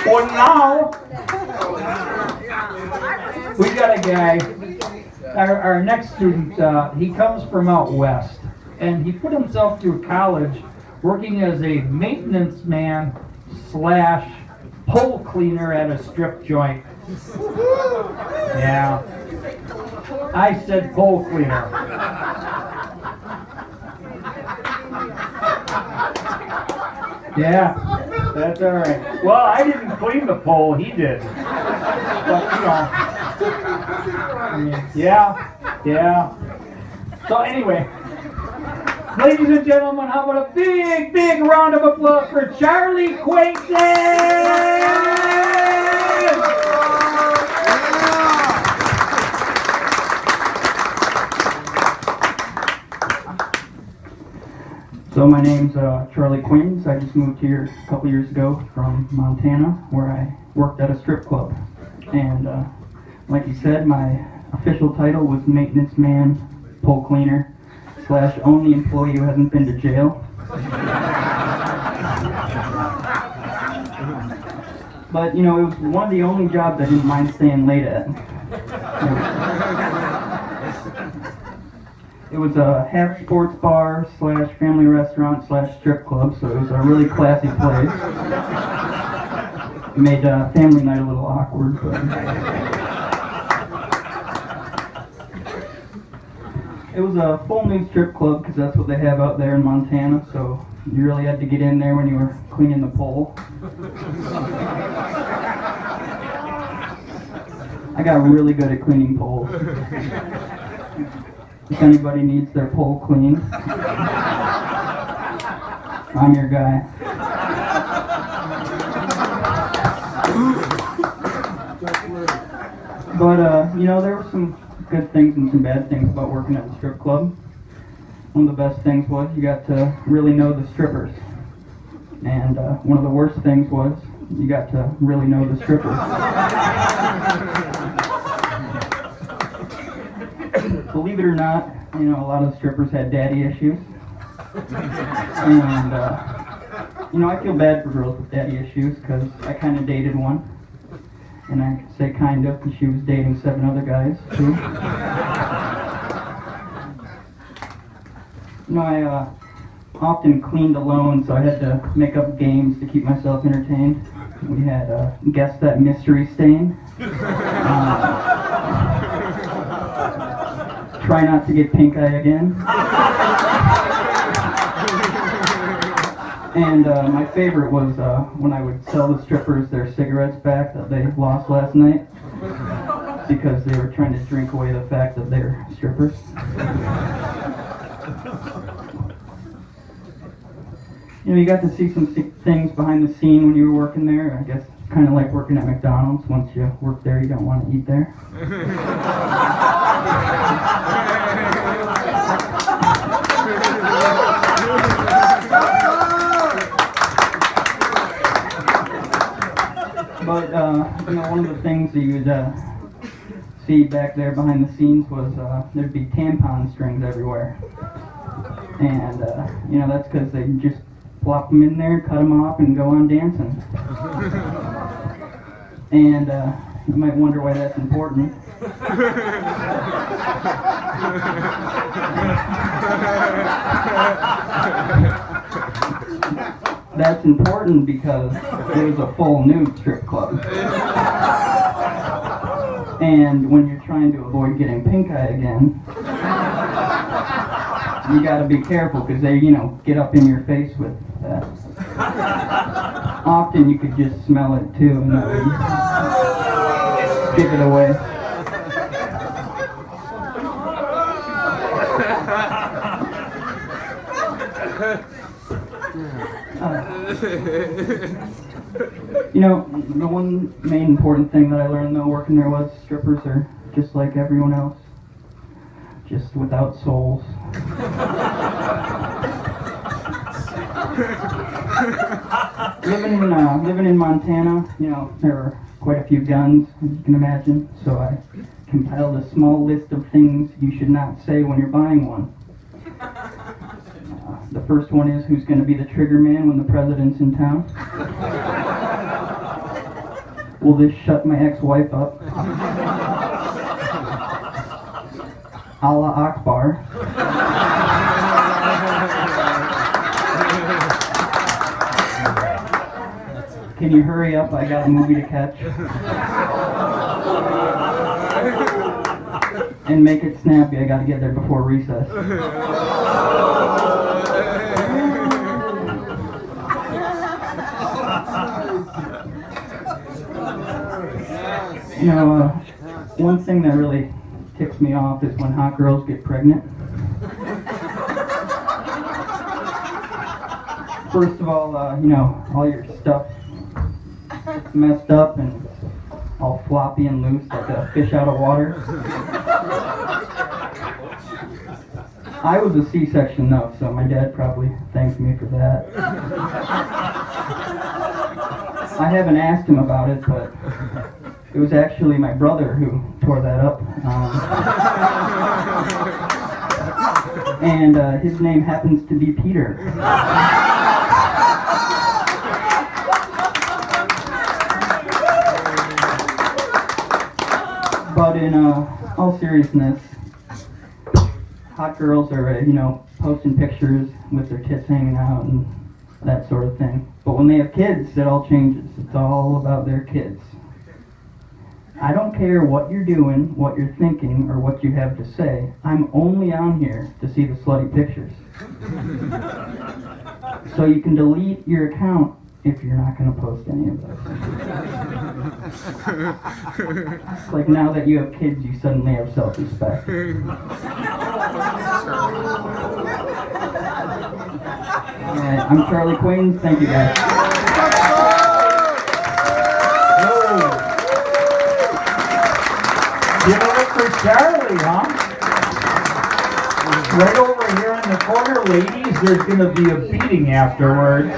Well, now we got a guy. Our next student, he comes from out west, and he put himself through college working as a maintenance man / pole cleaner at a strip joint. Yeah, I said pole cleaner. Yeah, that's all right. Well, I didn't clean the pole, he did. But, you know, I mean, yeah. So anyway, ladies and gentlemen, how about a big, big round of applause for Charlie Quaintance! So my name's Charlie Quaintance. I just moved here a couple years ago from Montana, where I worked at a strip club. And like you said, my official title was maintenance man, pole cleaner, / only employee who hasn't been to jail. But, you know, it was one of the only jobs I didn't mind staying late at. It was a half sports bar / family restaurant / strip club, so it was a really classy place. It made family night a little awkward, but it was a full nude strip club because that's what they have out there in Montana, so you really had to get in there when you were cleaning the pole. I got really good at cleaning poles. If anybody needs their pole clean, I'm your guy. But, you know, there were some good things and some bad things about working at the strip club. One of the best things was you got to really know the strippers. And one of the worst things was you got to really know the strippers. Believe it or not, you know, a lot of strippers had daddy issues. And, you know, I feel bad for girls with daddy issues because I kind of dated one. And I could say kind of because she was dating 7 other guys, too. You know, I often cleaned alone, so I had to make up games to keep myself entertained. We had Guess That Mystery Stain. Try Not to Get Pink Eye Again. And my favorite was when I would sell the strippers their cigarettes back that they lost last night because they were trying to drink away the fact that they're strippers. You know, you got to see some things behind the scene when you were working there. I guess it's kind of like working at McDonald's. Once you work there, you don't want to eat there. But, you know, one of the things that you'd see back there behind the scenes was there'd be tampon strings everywhere. And, you know, that's because they just plop them in there, cut them off, and go on dancing. And you might wonder why that's important. That's important because it was a full nude strip club. And when you're trying to avoid getting pink eye again, you gotta be careful because they, you know, get up in your face with that. Often you could just smell it too and that would give it away. You know, the one main important thing that I learned though working there was strippers are just like everyone else, just without souls. Living in Montana, you know, there are quite a few guns, as you can imagine, so I compiled a small list of things you should not say when you're buying one. The first one is who's going to be the trigger man when the president's in town. Will this shut my ex-wife up? Allah Akbar. Can you hurry up? I got a movie to catch. And make it snappy. I gotta get there before recess. You know, one thing that really ticks me off is when hot girls get pregnant. First of all, you know, all your stuff gets messed up and all floppy and loose like a fish out of water. I was a C-section though, so my dad probably thanks me for that. I haven't asked him about it, but it was actually my brother who tore that up. And his name happens to be Peter. But in all seriousness, hot girls are, you know, posting pictures with their tits hanging out and that sort of thing. But when they have kids, it all changes. It's all about their kids. I don't care what you're doing, what you're thinking, or what you have to say. I'm only on here to see the slutty pictures. So you can delete your account if you're not going to post any of those. It's like now that you have kids, you suddenly have self-respect. Alright, I'm Charlie Quaintance. Thank you guys. Give it up for Charlie, huh? Right over here in the corner, ladies, there's going to be a beating afterwards.